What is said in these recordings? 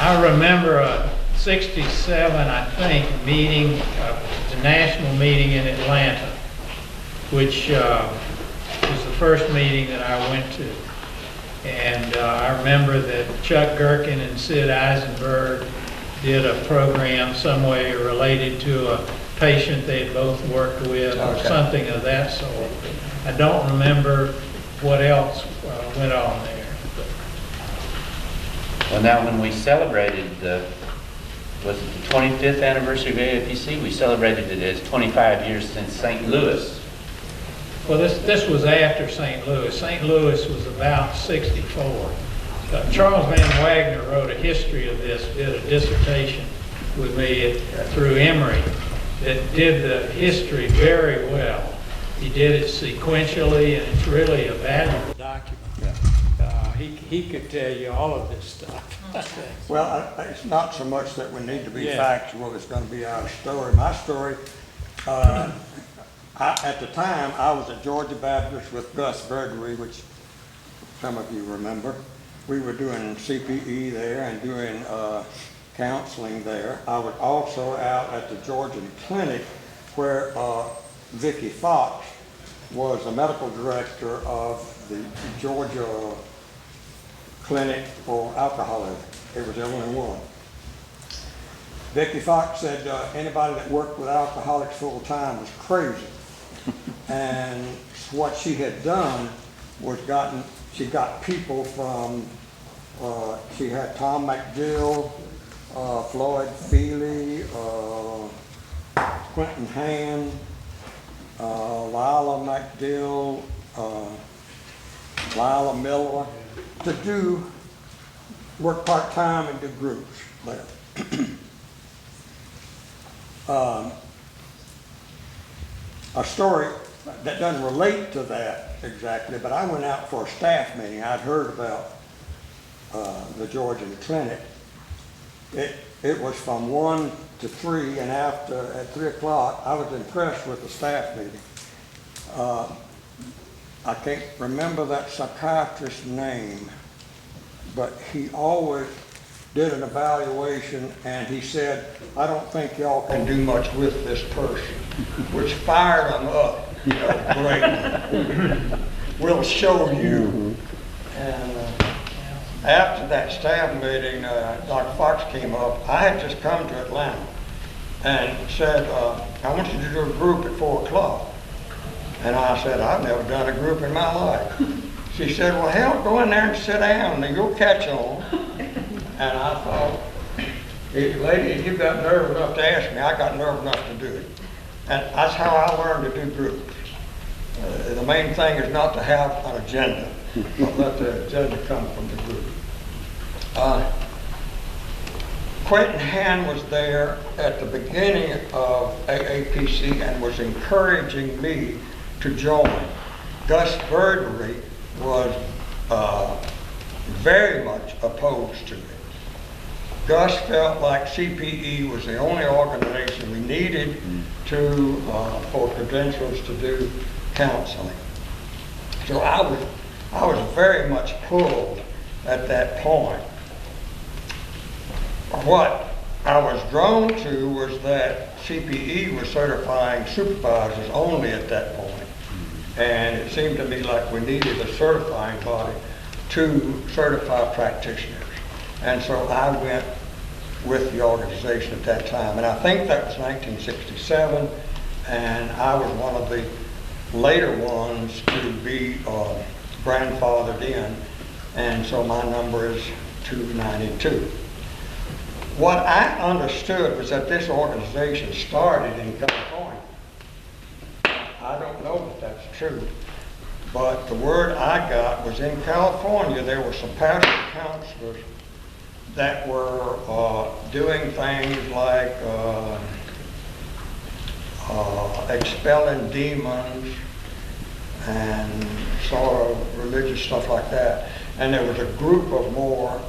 I remember a 67, I think, meeting, the national meeting in Atlanta, which was the first meeting that I went to. And I remember that Chuck Gherkin and Sid Eisenberg did a program some way related to a patient they had both worked with, or something of that sort. I don't remember what else went on there. Well, now when we celebrated was it the 25th anniversary of AAPC? We celebrated it as 25 years since St. Louis. Well, this was after St. Louis. St. Louis was about 64. Charles Van Wagner wrote a history of this, did a dissertation with me through Emory that did the history very well. He did it sequentially, and it's really a valuable document. He could tell you all of this stuff. Well, it's not so much that we need to be factual, it's going to be our story. My story, at the time, I was at Georgia Baptist with Gus Gregory, which some of you remember. We were doing CPE there and doing counseling there. I was also out at the Georgian Clinic where Vicki Fox was the medical director of the Georgia Clinic for Alcoholism. It was the only one. Vicki Fox said anybody that worked with alcoholics full time was crazy. And what she had done was she got people from, she had Tom McGill, Floyd Feely, Quentin Hand, Lila McDill, Lila Miller, to work part-time and do groups there. A story that doesn't relate to that exactly, but I went out for a staff meeting. I'd heard about the Georgian Clinic. It was from 1 to 3, and at 3 o'clock, I was impressed with the staff meeting. I can't remember that psychiatrist's name, but he always did an evaluation, and he said, I don't think y'all can do much with this person, which fired him up, great. We'll show you. And after that staff meeting, Dr. Fox came up. I had just come to Atlanta and said, I want you to do a group at 4 o'clock. And I said, I've never done a group in my life. She said, well, hell, go in there and sit down and you'll catch on. And I thought, lady, you've got nerve enough to ask me. I got nerve enough to do it. And that's how I learned to do groups. The main thing is not to have an agenda, but let the agenda come from the group. Quentin Hand was there at the beginning of AAPC and was encouraging me to join. Gus Gregory was very much opposed to it. Gus felt like CPE was the only organization we needed to for credentials to do counseling. So I was very much pulled at that point. What I was drawn to was that CPE was certifying supervisors only at that point. And it seemed to me like we needed a certifying body to certify practitioners. And so I went with the organization at that time. And I think that was 1967, and I was one of the later ones to be grandfathered in. And so my number is 292. What I understood was that this organization started in California. I don't know if that's true, but the word I got was in California there were some pastor counselors that were doing things like expelling demons and sort of religious stuff like that. And there was a group of more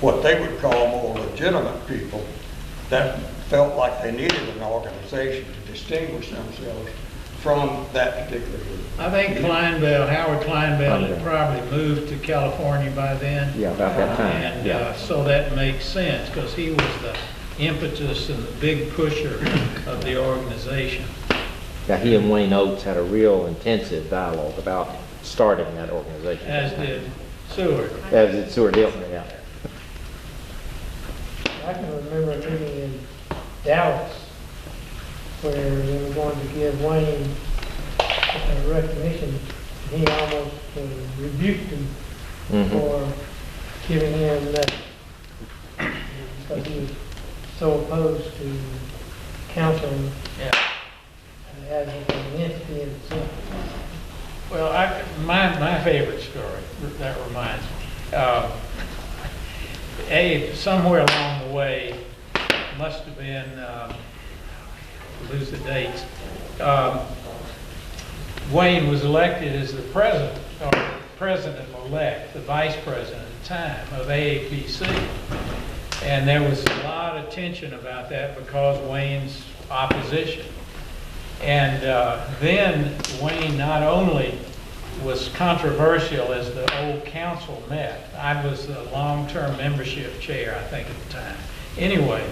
what they would call more legitimate people that felt like they needed an organization to distinguish themselves from that particular group. I think Howard Kleinbell had probably moved to California by then. Yeah, about that time, And yeah. so that makes sense, because he was the impetus and the big pusher of the organization. Yeah, he and Wayne Oates had a real intensive dialogue about starting that organization. As did Seward. As did Seward Hilton, yeah. I can remember a meeting in Dallas where they were going to give Wayne recognition. He almost rebuked him Mhm. for giving him that, because he was so opposed to counseling Yeah. as an entity in itself. Well, my favorite story, that reminds me. Somewhere along the way, must have been, lose the dates, Wayne was elected as the president, or president-elect, the vice president at the time of AAPC. And there was a lot of tension about that because Wayne's opposition. And then Wayne not only was controversial as the old council met. I was the long-term membership chair, I think, at the time. Anyway,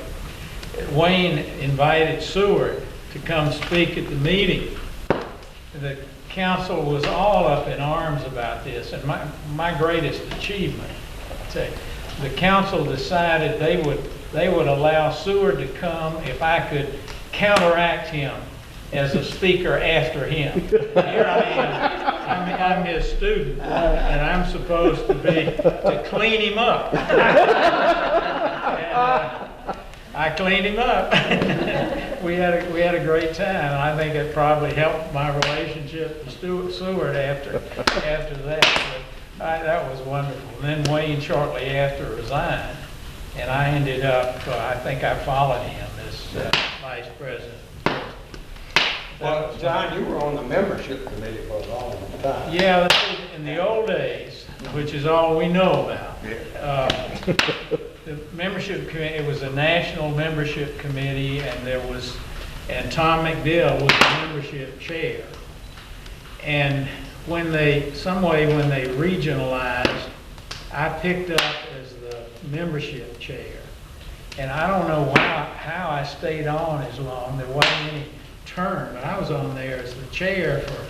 Wayne invited Seward to come speak at the meeting. The council was all up in arms about this, and my greatest achievement, I'd say, the council decided they would allow Seward to come if I could counteract him as a speaker after him. Here I am. I'm his student, and I'm supposed to clean him up. I cleaned him up. we had a great time, and I think it probably helped my relationship with Seward after that. But that was wonderful. And then Wayne shortly after resigned, and I ended up, I think I followed him as vice president. Well, John, you were on the membership committee for a long time. Yeah, in the old days, which is all we know about. The membership committee, it was a national membership committee, and Tom McDill was the membership chair. And when they regionalized, I picked up as the membership chair. And I don't know how I stayed on as long. There wasn't any term, but I was on there as the chair for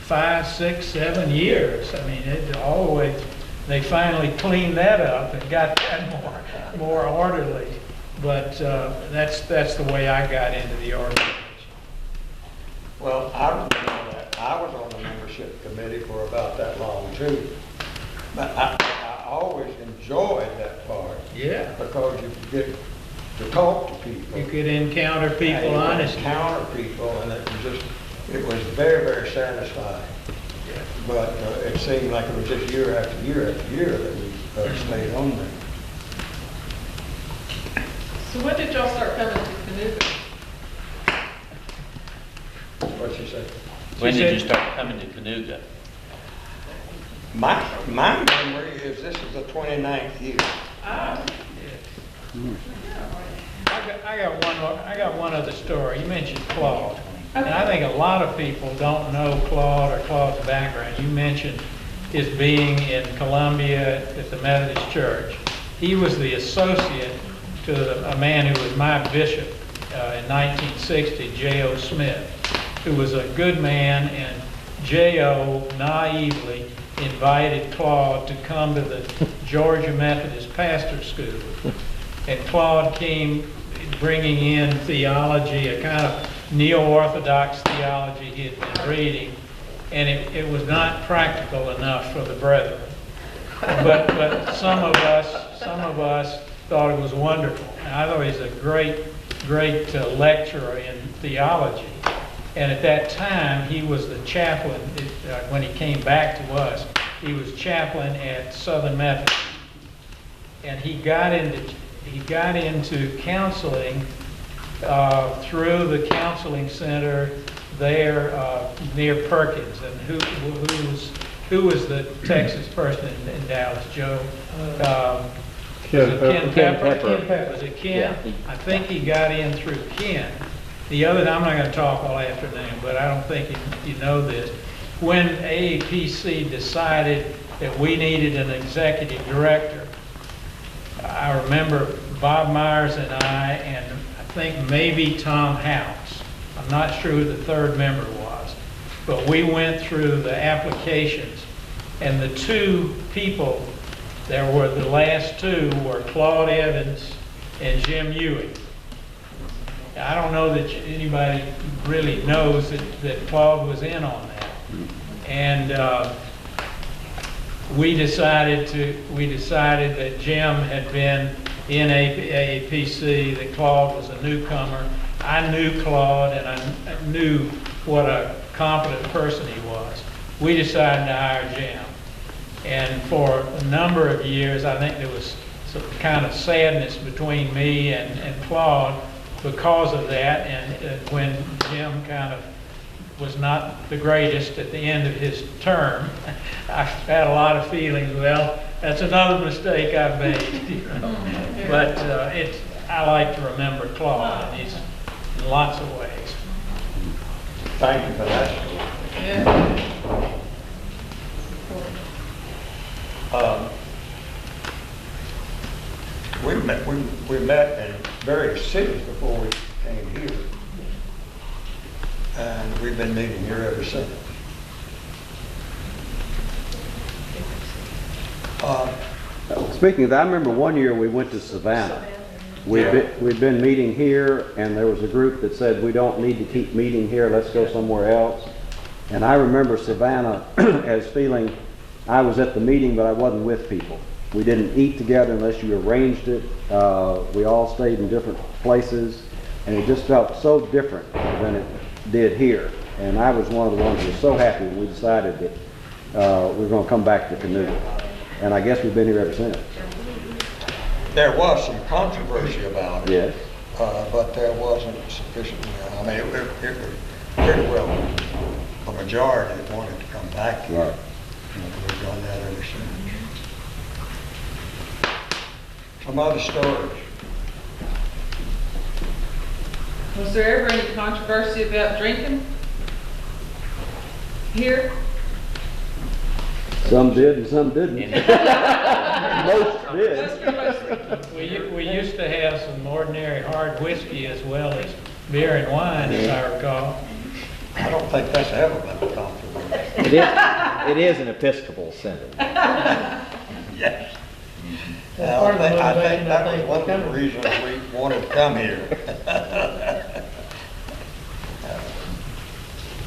5, 6, 7 years. I mean, all the way. They finally cleaned that up and got that more orderly. But that's the way I got into the organization. Well, I remember that. I was on the membership committee for about that long too. But I always enjoyed that part. Yeah. Because you could get to talk to people. You could encounter people honestly. Encounter people, and it was very, very satisfying. Yeah. But it seemed like it was just year after year after year that we stayed on there. So when did y'all start coming to Canoga? What'd she say? When did you start coming to Canoga? My memory is this is the 29th year. I got one other story. You mentioned Claude. And I think a lot of people don't know Claude or Claude's background. You mentioned his being in Columbia at the Methodist Church. He was the associate to a man who was my bishop in 1960, J.O. Smith, who was a good man, and J.O. naively invited Claude to come to the Georgia Methodist Pastor School. And Claude came bringing in theology, a kind of neo-orthodox theology he had been reading, and it was not practical enough for the brethren. But some of us thought it was wonderful. And I thought he was a great lecturer in theology. And at that time, he was the chaplain. When he came back to us, he was chaplain at Southern Methodist, and he got into counseling through the counseling center there near Perkins. And who was the Texas person in Dallas, Joe? Was it Ken Pepper? Was it Ken? Yeah. I think he got in through Ken. I'm not going to talk all afternoon, but I don't think you know this. When AAPC decided that we needed an executive director, I remember Bob Myers and I think maybe Tom House. I'm not sure who the third member was, but we went through the applications, and the two people, there were the last two were Claude Evans and Jim Ewing. I don't know that anybody really knows that Claude was in on that. And we decided that Jim had been in AAPC, that Claude was a newcomer. I knew Claude, and I knew what a competent person he was. We decided to hire Jim. And for a number of years, I think there was some kind of sadness between me and Claude because of that. And when Jim kind of was not the greatest at the end of his term, I had a lot of feelings. Well, that's another mistake I've made. You know? But I like to remember Claude, and he's in lots of ways. Thank you for that. Yeah. We met in various cities before we came here, and we've been meeting here ever since. Speaking of that, I remember one year we went to Savannah. We'd been meeting here, and there was a group that said, we don't need to keep meeting here, let's go somewhere else. And I remember Savannah as feeling I was at the meeting, but I wasn't with people. We didn't eat together unless you arranged it. We all stayed in different places, and it just felt so different than it did here. And I was one of the ones who was so happy when we decided that we were going to come back to Canoga. And I guess we've been here ever since. There was some controversy about it. Yes. But there wasn't sufficient, I mean, it was pretty well a majority that wanted to come back here. Right. And we've done that ever since. Some other stories. Was there ever any controversy about drinking here? Some did and some didn't. Most did. That's mostly. We used to have some ordinary hard whiskey as well as beer and wine, as I recall. I don't think that's ever been a controversy. It is an Episcopal synod. Yes. That's part of the I motivation, think that I was think, one of for the coming. reasons we wanted to come here.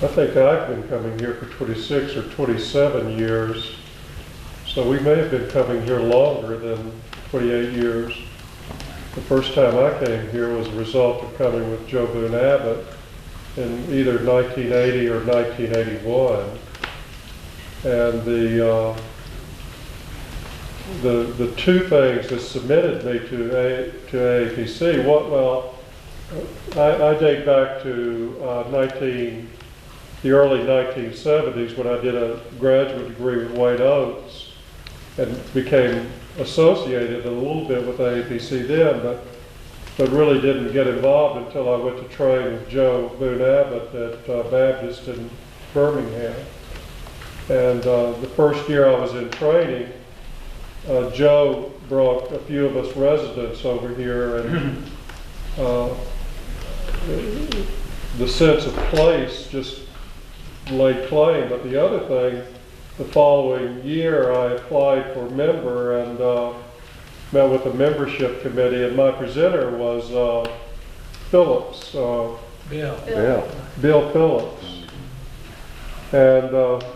I think I've been coming here for 26 or 27 years, so we may have been coming here longer than 28 years. The first time I came here was a result of coming with Joe Boone Abbott in either 1980 or 1981. And the two things that submitted me to AAPC, I date back to the early 1970s when I did a graduate degree with Wayne Oates and became associated a little bit with AAPC then, but really didn't get involved until I went to train with Joe Boone Abbott at Baptist in Birmingham. And the first year I was in training, Joe brought a few of us residents over here, and the sense of place just laid claim. But the other thing, the following year I applied for member and met with the membership committee, and my presenter was Phillips. Bill Phillips. And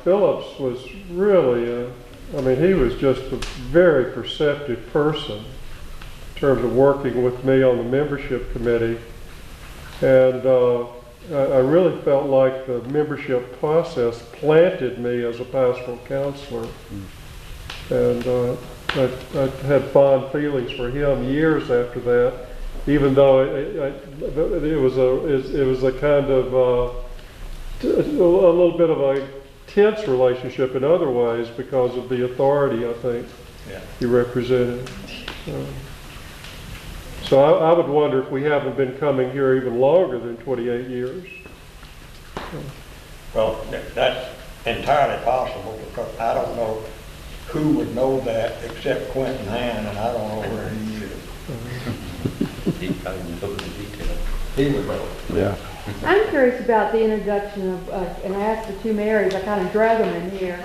Phillips was really, he was just a very perceptive person in terms of working with me on the membership committee. And I really felt like the membership process planted me as a pastoral counselor. And I had fond feelings for him years after that, even though it was a kind of a little bit of a tense relationship in other ways because of the authority I think he represented. So I would wonder if we haven't been coming here even longer than 28 years. Well, that's entirely possible, because I don't know who would know that except Quentin Hand, and I don't know where he is. He probably knows the detail. He would know. Yeah. I'm curious about the introduction of, and I asked the two Marys, I kind of drug them in here,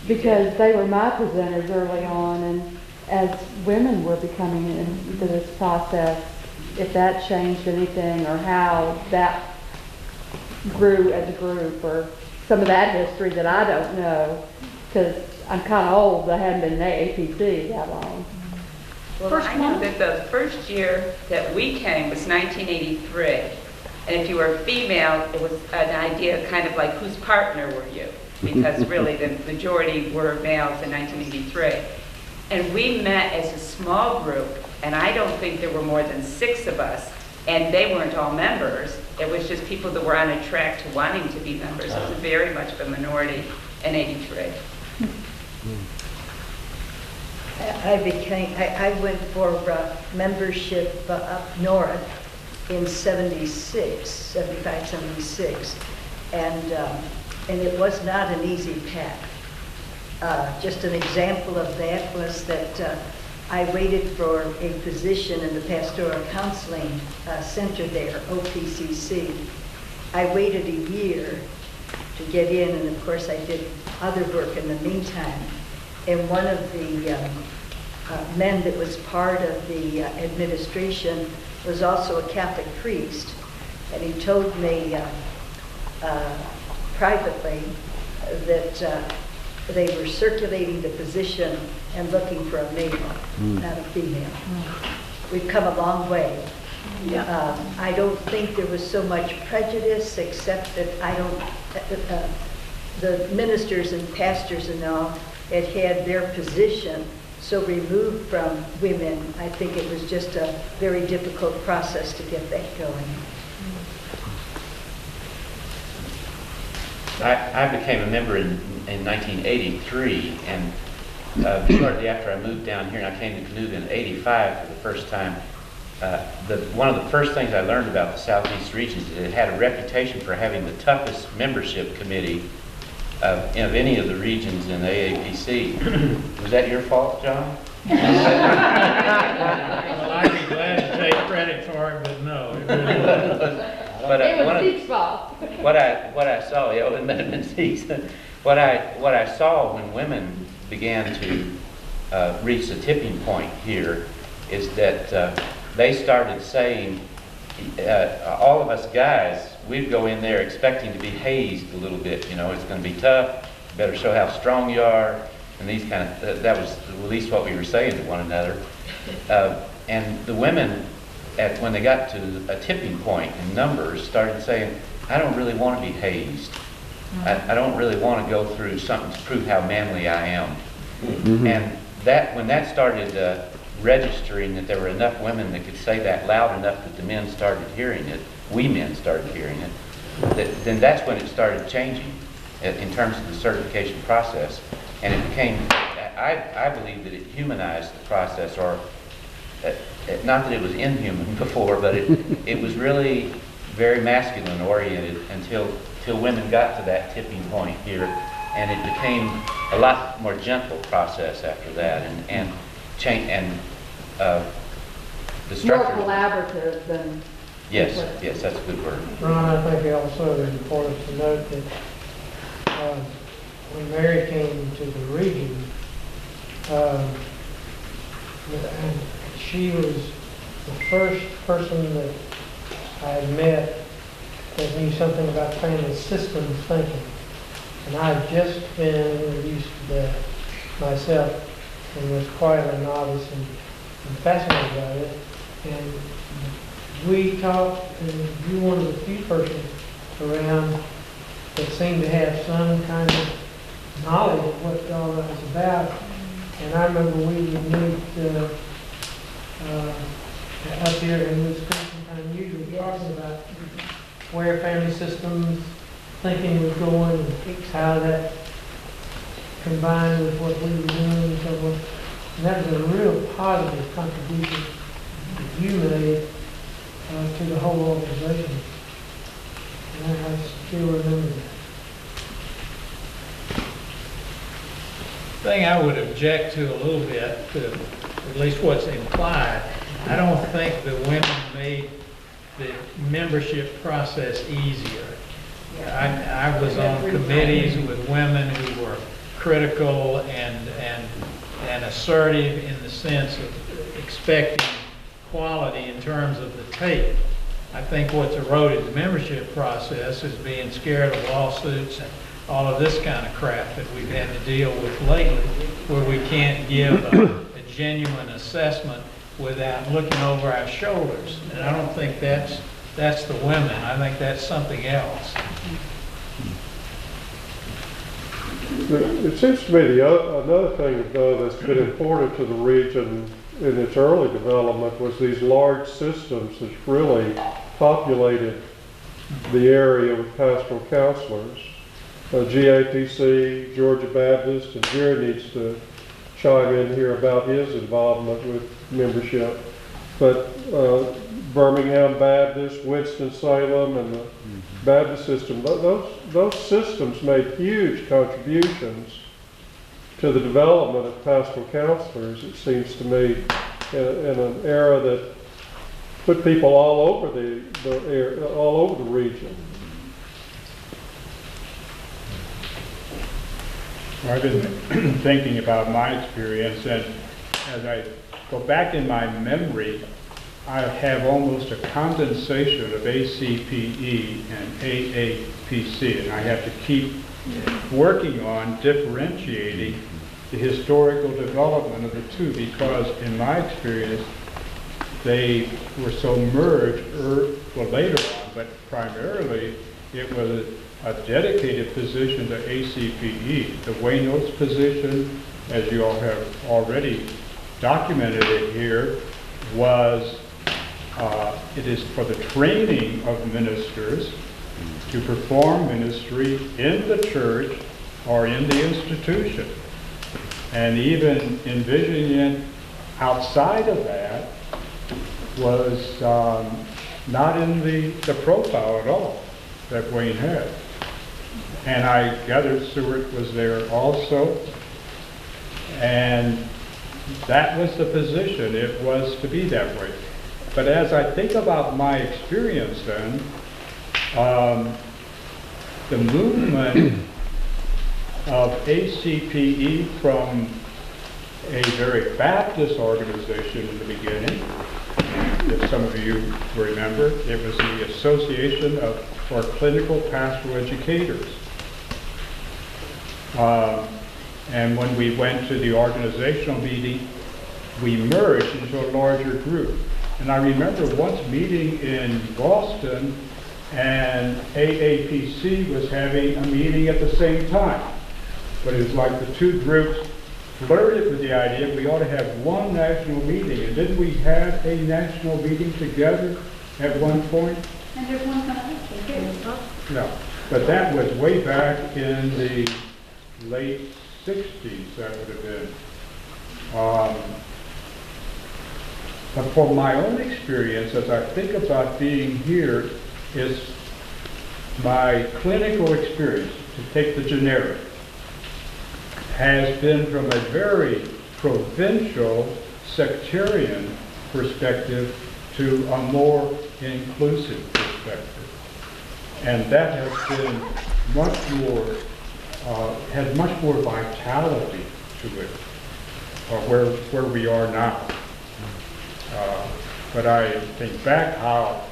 because they were my presenters early on, and as women were becoming into this process, if that changed anything, or how that grew as a group, or some of that history that I don't know, because I'm kind of old, I haven't been in AAPC that long. Well, I know that the first year that we came was 1983. And if you were a female, it was an idea kind of like whose partner were you? Because really the majority were males in 1983. And we met as a small group, and I don't think there were more than 6 of us, and they weren't all members. It was just people that were on a track to wanting to be members. It was very much of a minority in 83. I went for membership up north in 76, 75, 76, and it was not an easy path. Just an example of that was that I waited for a position in the Pastoral Counseling Center there, OPCC. I waited a year to get in, and of course I did other work in the meantime. And one of the men that was part of the administration was also a Catholic priest, and he told me privately that they were circulating the position and looking for a male, not a female. We've come a long way. I don't think there was so much prejudice, except that the ministers and pastors and all had their position so removed from women. I think it was just a very difficult process to get that going. I became a member in 1983, and shortly after I moved down here, and I came to Canoga in 85 for the first time. One of the first things I learned about the Southeast region is that it had a reputation for having the toughest membership committee of any of the regions in the AAPC. Was that your fault, John? Well, I'd be glad to take credit for it, but no. It really wasn't. But It was Steve's fault. what I saw, yeah, it might have been Steve's. What I saw when women began to reach the tipping point here is that they started saying, all of us guys, we'd go in there expecting to be hazed a little bit. You know, it's going to be tough. You better show how strong you are, and these kind of. That was at least what we were saying to one another. And the women, when they got to a tipping point in numbers, started saying, "I don't really want to be hazed. I don't really want to go through something to prove how manly I am." Mm-hmm. And when that started registering that there were enough women that could say that loud enough that the men started hearing it, we men started hearing it, then that's when it started changing in terms of the certification process. And it became, I believe that it humanized the process, or not that it was inhuman before, but it was really very masculine oriented until women got to that tipping point here, and it became a lot more gentle process after that, and the structure. More collaborative than. Yes, that's a good word. Ron, I think also it's important to note that when Mary came to the region, and she was the first person that I had met that knew something about family systems thinking. And I had just been introduced to that myself and was quite a novice and fascinated by it. And we talked, and you were one of the few persons around that seemed to have some kind of knowledge of what all that was about. And I remember we would meet up here and we spent some time usually talking about where family systems thinking was going and how that combined with what we were doing and so forth. And that was a real positive contribution you made to the whole organization. And I still remember that. Thing I would object to a little bit, to at least what's implied, I don't think the women made the membership process easier. I was on committees with women who were critical and assertive in the sense of expecting quality in terms of the tape. I think what's eroded the membership process is being scared of lawsuits and all of this kind of crap that we've had to deal with lately, where we can't give a genuine assessment without looking over our shoulders. And I don't think that's the women. I think that's something else. It seems to me another thing, though, that's been important to the region in its early development was these large systems that really populated the area with pastoral counselors. GAPC, Georgia Baptist, and Jerry needs to chime in here about his involvement with membership. But Birmingham Baptist, Winston-Salem, and the Baptist system, those systems made huge contributions to the development of pastoral counselors, it seems to me, in an era that put people all over the region. I've been thinking about my experience, and as I go back in my memory, I have almost a condensation of ACPE and AAPC, and I have to keep working on differentiating the historical development of the two, because in my experience, they were so merged later on, but primarily it was a dedicated position to ACPE. The Wayne Oates position, as you all have already documented it here, was it is for the training of ministers to perform ministry in the church or in the institution. And even envisioning it outside of that was not in the profile at all that Wayne had. And I gathered Seward was there also. And that was the position. It was to be that way. But as I think about my experience then, the movement of ACPE from a very Baptist organization in the beginning, if some of you remember, it was the Association for Clinical Pastoral Educators. And when we went to the organizational meeting, we merged into a larger group. And I remember once meeting in Boston, and AAPC was having a meeting at the same time. But it was like the two groups flirted with the idea we ought to have one national meeting. And didn't we have a national meeting together at one point? And there's one coming up. No, but that was way back in the late 60s, that would have been. But for my own experience, as I think about being here, is my clinical experience, to take the generic, has been from a very provincial, sectarian perspective to a more inclusive perspective. And that has been much more, has much more vitality to it, where we are now. But I think back how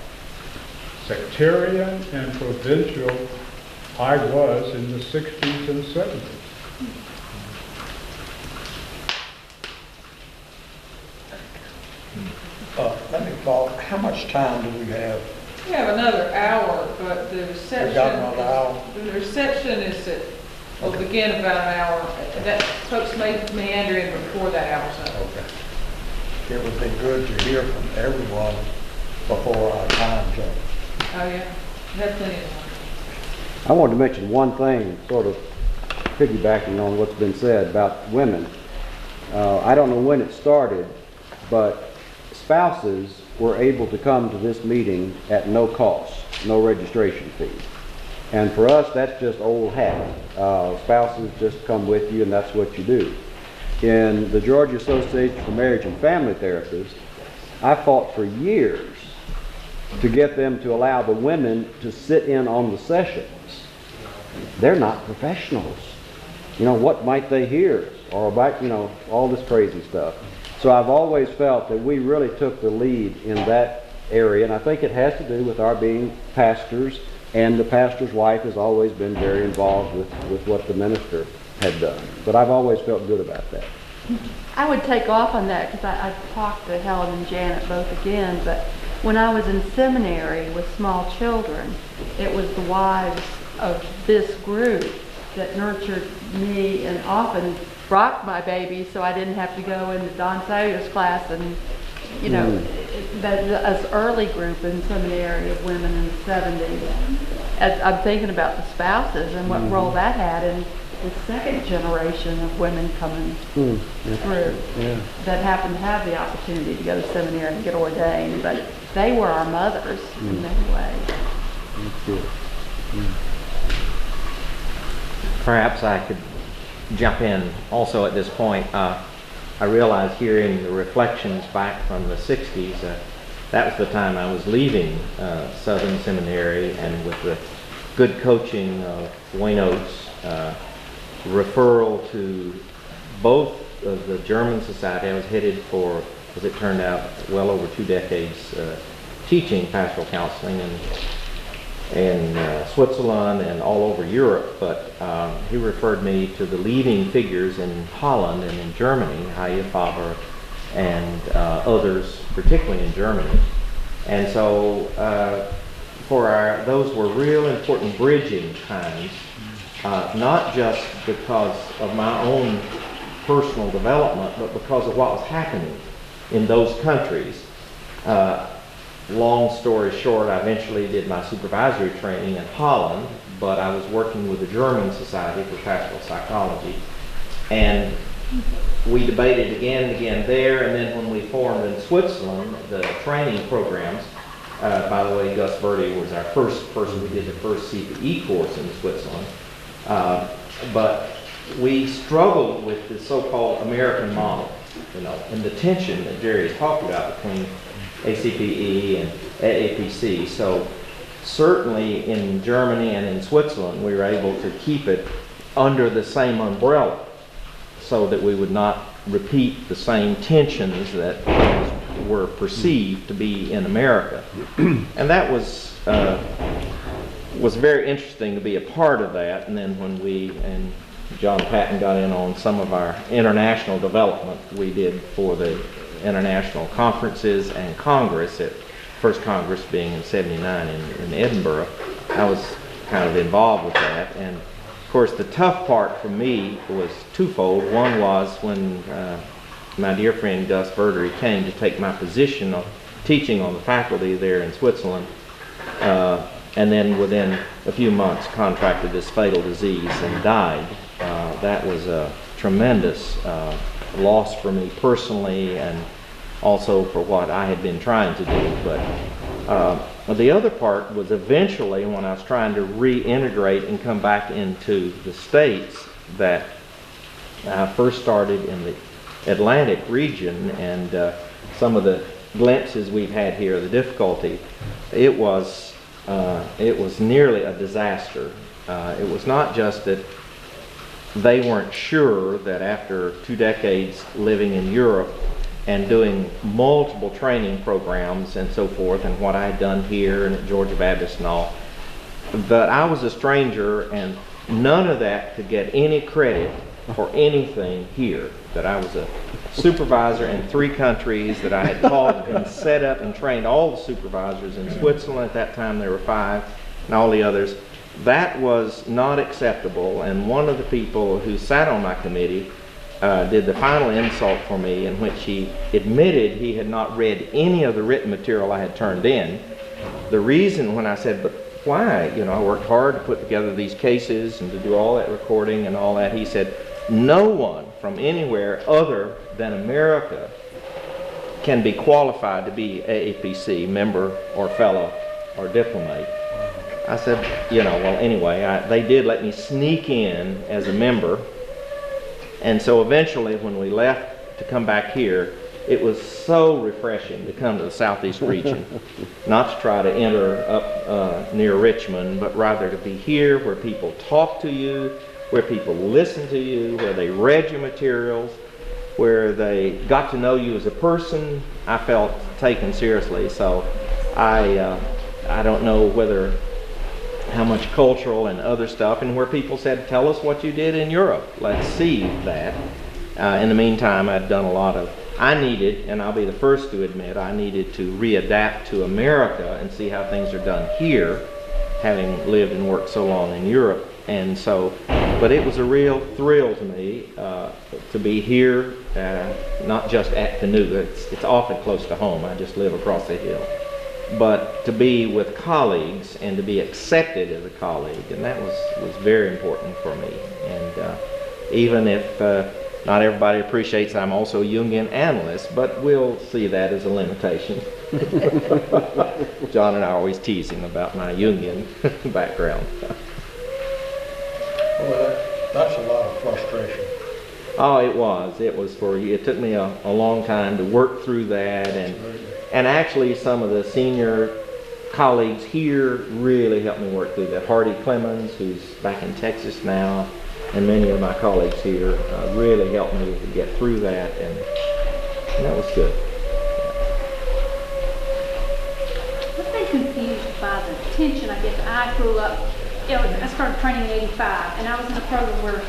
sectarian and provincial I was in the 60s and 70s. Let me follow. How much time do we have? We have another hour, but the reception, We got another hour? the reception is at, will begin about an hour. That folks may meander in before that hour's up. Okay. It would be good to hear from everyone before our time's up. Oh, yeah, we have plenty of time. I wanted to mention one thing, sort of piggybacking on what's been said about women. I don't know when it started, but spouses were able to come to this meeting at no cost, no registration fee. And for us, that's just old hat. Spouses just come with you and that's what you do. In the Georgia Association for Marriage and Family Therapists, I fought for years to get them to allow the women to sit in on the sessions. They're not professionals. You know, what might they hear? Or about, you know, all this crazy stuff. So I've always felt that we really took the lead in that area, and I think it has to do with our being pastors, and the pastor's wife has always been very involved with what the minister had done. But I've always felt good about that. I would take off on that because I talked to Helen and Janet both again, but when I was in seminary with small children, it was the wives of this group that nurtured me and often rocked my baby so I didn't have to go into Don Sawyer's class and, you know, us early group in seminary of women in the 70s. As I'm thinking about the spouses and what role that had in the second generation of women coming through that happened to have the opportunity to go to seminary and get ordained, but they were our mothers in many ways. That's good. Perhaps I could jump in also at this point. I realize hearing the reflections back from the 60s, that was the time I was leaving Southern Seminary, and with the good coaching of Wayne Oates, referral to both of the German Society. I was headed for, as it turned out, well over 2 decades teaching pastoral counseling in Switzerland and all over Europe, but he referred me to the leading figures in Holland and in Germany, Haie Faber and others, particularly in Germany. And so those were real important bridging times, not just because of my own personal development, but because of what was happening in those countries. Long story short, I eventually did my supervisory training in Holland, but I was working with the German Society for Pastoral Psychology. And we debated again and again there, and then when we formed in Switzerland the training programs, by the way, Gus Verdi was our first person who did the first CPE course in Switzerland. But we struggled with the so-called American model, you know, and the tension that Jerry talked about between ACPE and AAPC. So certainly in Germany and in Switzerland, we were able to keep it under the same umbrella so that we would not repeat the same tensions that were perceived to be in America. And that was very interesting to be a part of that. And then when we and John Patton got in on some of our international development we did for the international conferences and Congress, at first Congress being in '79 in Edinburgh, I was kind of involved with that. And of course the tough part for me was twofold. One was when my dear friend Gus Verdery came to take my position of teaching on the faculty there in Switzerland, and then within a few months contracted this fatal disease and died. That was a tremendous loss for me personally, and also for what I had been trying to do. But the other part was eventually when I was trying to reintegrate and come back into the States, that I first started in the Atlantic region, and some of the glimpses we've had here, the difficulty, it was nearly a disaster. It was not just that they weren't sure that after 2 decades living in Europe and doing multiple training programs and so forth, and what I had done here and at Georgia Baptist and all, that I was a stranger, and none of that could get any credit for anything here. That I was a supervisor in 3 countries, that I had taught and set up and trained all the supervisors in Switzerland. At that time there were 5, and all the others. That was not acceptable, and one of the people who sat on my committee did the final insult for me, in which he admitted he had not read any of the written material I had turned in. The reason, when I said, but why? You know, I worked hard to put together these cases and to do all that recording and all that. He said, no one from anywhere other than America can be qualified to be AAPC member or fellow or diplomate. I said, well, anyway, they did let me sneak in as a member. And so eventually when we left to come back here, it was so refreshing to come to the Southeast region, not to try to enter up near Richmond, but rather to be here where people talk to you, where people listen to you, where they read your materials, where they got to know you as a person. I felt taken seriously. So I don't know how much cultural and other stuff, and where people said, tell us what you did in Europe. Let's see that. In the meantime, I'd done a lot of, I needed, and I'll be the first to admit, I needed to readapt to America and see how things are done here, having lived and worked so long in Europe. And so, but it was a real thrill to me to be here, not just at Canoe. It's awfully close to home. I just live across the hill. But to be with colleagues and to be accepted as a colleague, and that was very important for me. And even if not everybody appreciates I'm also a Jungian analyst, but we'll see that as a limitation. John and I are always teasing about my Jungian background. Well, that's a lot of frustration. Oh, it was. It took me a long time to work through that, and actually some of the senior colleagues here really helped me work through that. Hardy Clemens, who's back in Texas now, and many of my colleagues here really helped me to get through that, and that was good. I've been confused by the tension. I guess I grew up, I started training in '85, and I was in a program where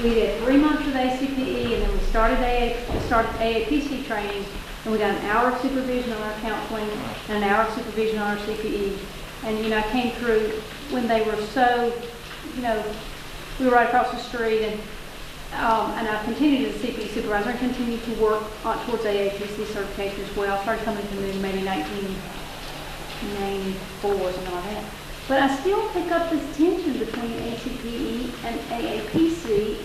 we did 3 months of ACPE, and then we started AAPC training, and we got an hour of supervision on our counseling and an hour of supervision on our CPE. And, I came through when they were so, we were right across the street, and I continued as a CPE supervisor and continued to work towards AAPC certification as well. I started coming to maybe 1994 or something like that. But I still pick up this tension between ACPE and AAPC.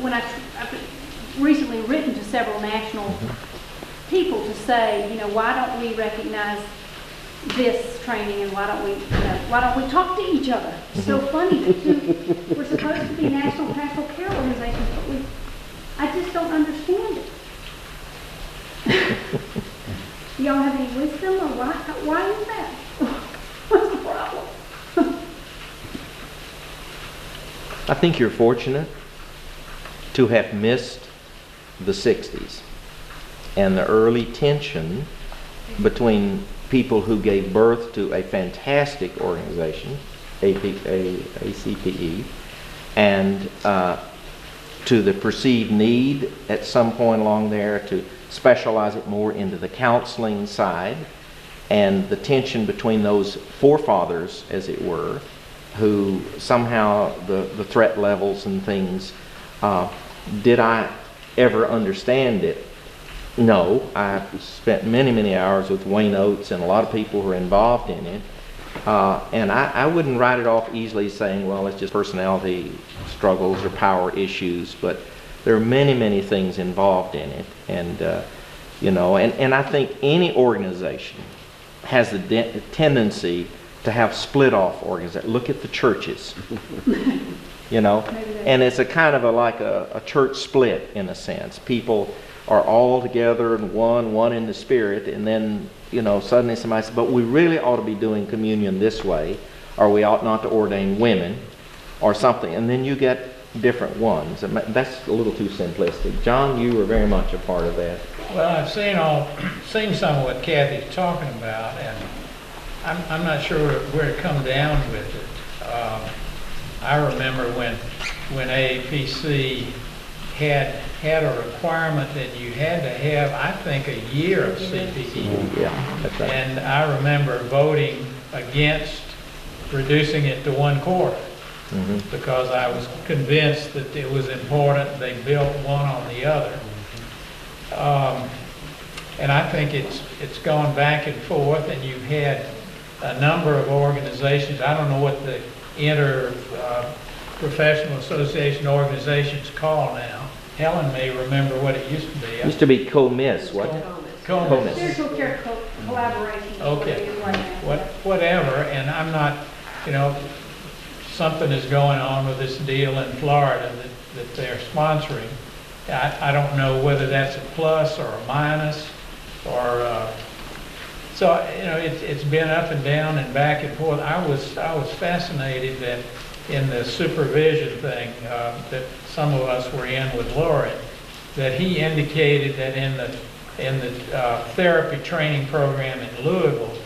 When I've recently written to several national people to say, why don't we recognize this training, and why don't we talk to each other? It's so funny that we're supposed to be national pastoral care organizations, but I just don't understand it. Y'all have any wisdom, or why is that? What's the problem? I think you're fortunate to have missed the 60s and the early tension between people who gave birth to a fantastic organization, ACPE, and to the perceived need at some point along there to specialize it more into the counseling side, and the tension between those forefathers, as it were, who somehow the threat levels and things, did I ever understand it? No. I spent many, many hours with Wayne Oates and a lot of people who are involved in it, and I wouldn't write it off easily saying, well, it's just personality struggles or power issues, but there are many, many things involved in it, and and I think any organization has the tendency to have split-off organizations. Look at the churches, and it's a kind of like a church split in a sense. People are all together and one in the spirit, and then suddenly somebody says, but we really ought to be doing communion this way, or we ought not to ordain women, or something, and then you get different ones. And that's a little too simplistic. John, you were very much a part of that. Well, I've seen some of what Kathy's talking about, and I'm not sure where to come down with it. I remember when AAPC had a requirement that you had to have, I think, a year of CPE. Yeah, that's right. And I remember voting against reducing it to 1/4. Because I was convinced that it was important they built one on the other. And I think it's gone back and forth, and you've had a number of organizations. I don't know what the professional association organizations call now, Helen may remember what it used to be. Used to be co-miss, what? Comus. Spiritual care collaboration. is what Okay. it is right now. Whatever, and I'm not, something is going on with this deal in Florida that they're sponsoring. I don't know whether that's a plus or a minus, or, so, it's been up and down and back and forth. I was fascinated that in the supervision thing, that some of us were in with Lauren, that he indicated that in the therapy training program in Louisville,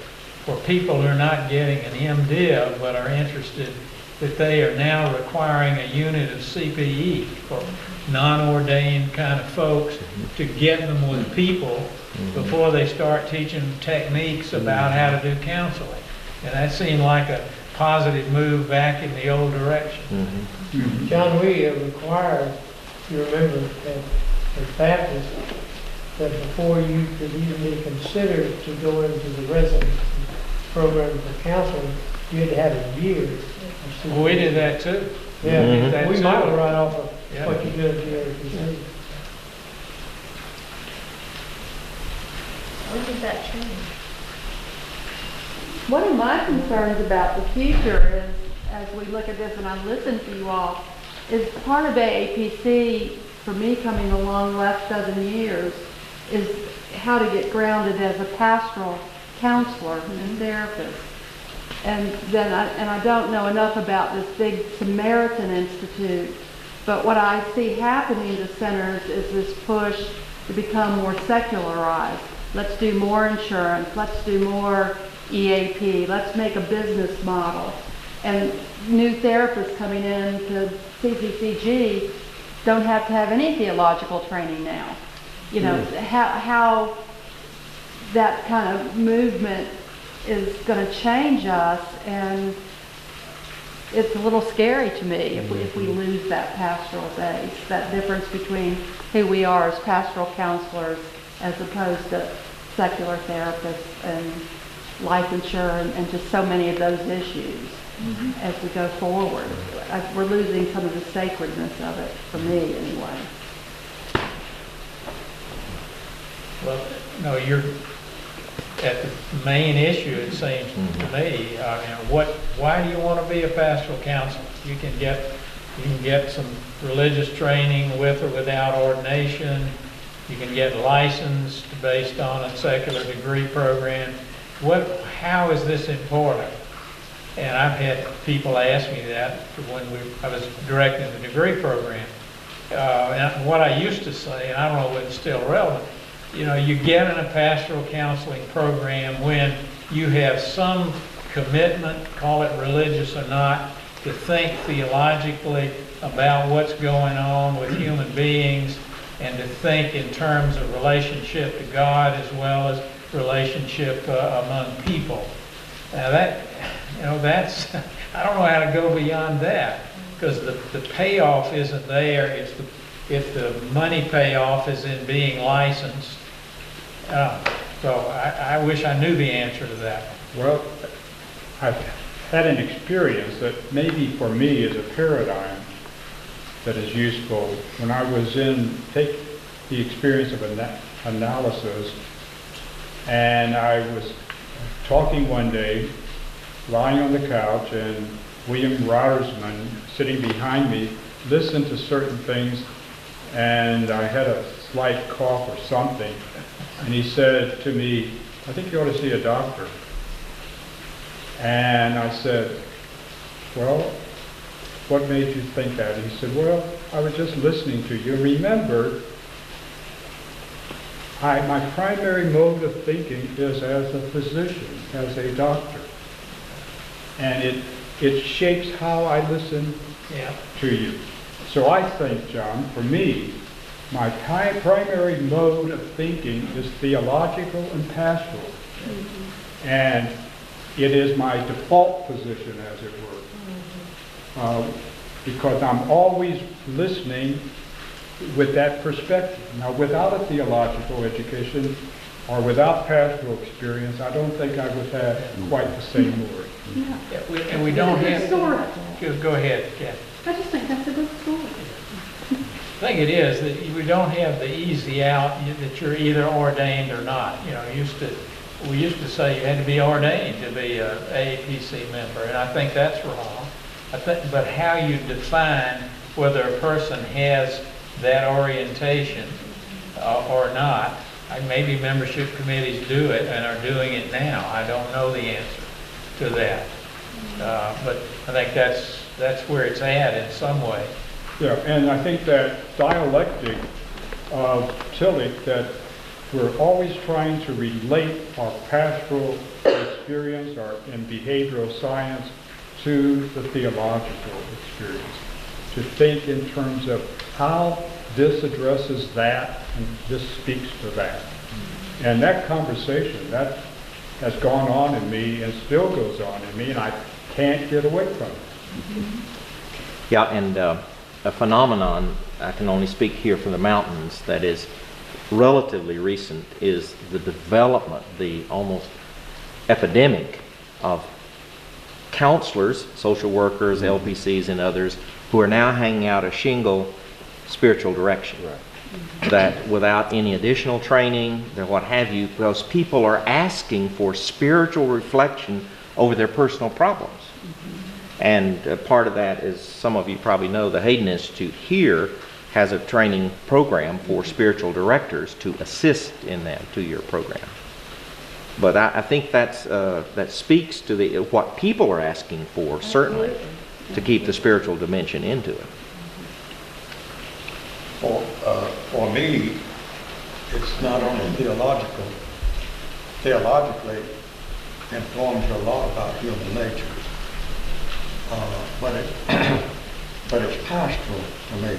for people who are not getting an MDiv but are interested, that they are now requiring a unit of CPE for non-ordained kind of folks to get them with people before they start teaching techniques about how to do counseling. And that seemed like a positive move back in the old direction. John, we required, you remember, as Baptists, that before you could even be considered to go into the residency program for counseling, you had to have a year. Well, we did that too. Yeah, We did that we too. modeled right off of Yeah. what you did at the AAPC. When did that change? One of my concerns about the future is, as we look at this and I listen to you all, is part of AAPC, for me coming along last 7 years, is how to get grounded as a pastoral counselor and therapist. And then I don't know enough about this big Samaritan Institute, but what I see happening to centers is this push to become more secularized. Let's do more insurance, let's do more EAP, let's make a business model. And new therapists coming in to CCCG don't have to have any theological training now. How that kind of movement is going to change us, and it's a little scary to me if we lose that pastoral base, that difference between who we are as pastoral counselors as opposed to secular therapists and licensure and just so many of those issues as we go forward. We're losing some of the sacredness of it, for me anyway. Well, no, you're at the main issue, it seems to me. Why do you want to be a pastoral counselor? You can get some religious training with or without ordination. You can get licensed based on a secular degree program. How is this important? And I've had people ask me that when I was directing the degree program. And what I used to say, and I don't know whether it's still relevant, you get in a pastoral counseling program when you have some commitment, call it religious or not, to think theologically about what's going on with human beings and to think in terms of relationship to God as well as relationship among people. Now that's, I don't know how to go beyond that, because the payoff isn't there if the money payoff is in being licensed. So I wish I knew the answer to that. Well, I've had an experience that maybe for me is a paradigm that is useful. When I was take the experience of analysis, and I was talking one day, lying on the couch, and William Rodersman, sitting behind me, listened to certain things, and I had a slight cough or something, and he said to me, "I think you ought to see a doctor." And I said, "Well, what made you think that?" He said, "Well, I was just listening to you. Remember, my primary mode of thinking is as a physician, as a doctor. And it shapes how I listen to you. So I think, John, for me, my primary mode of thinking is theological and pastoral. And it is my default position, as it were. Because I'm always listening with that perspective. Now, without a theological education or without pastoral experience, I don't think I would have quite the same word. And we don't have... Story. Go ahead, Kathy. I just think that's a good story. think it is that we don't have the easy out that you're either ordained or not. You know, we used to say you had to be ordained to be a AAPC member, and I think that's wrong. But how you define whether a person has that orientation or not, maybe membership committees do it and are doing it now. I don't know the answer to that, but I think that's where it's at in some way. Yeah, and I think that dialectic of Tillich, that we're always trying to relate our pastoral experience in behavioral science to the theological experience. To think in terms of how this addresses that and this speaks to that. And that conversation, that has gone on in me and still goes on in me, and I can't get away from it. Yeah, and a phenomenon, I can only speak here from the mountains, that is relatively recent, is the development, the almost epidemic of counselors, social workers, LPCs, and others who are now hanging out a shingle spiritual direction. Right. That without any additional training, or what have you, because people are asking for spiritual reflection over their personal problems. And part of that is, some of you probably know, the Hayden Institute here has a training program for spiritual directors to assist in that 2-year program. But I think that speaks to what people are asking for, certainly, to keep the spiritual dimension into it. For me, it's not only theologically informs you a lot about human nature, but it's pastoral to me.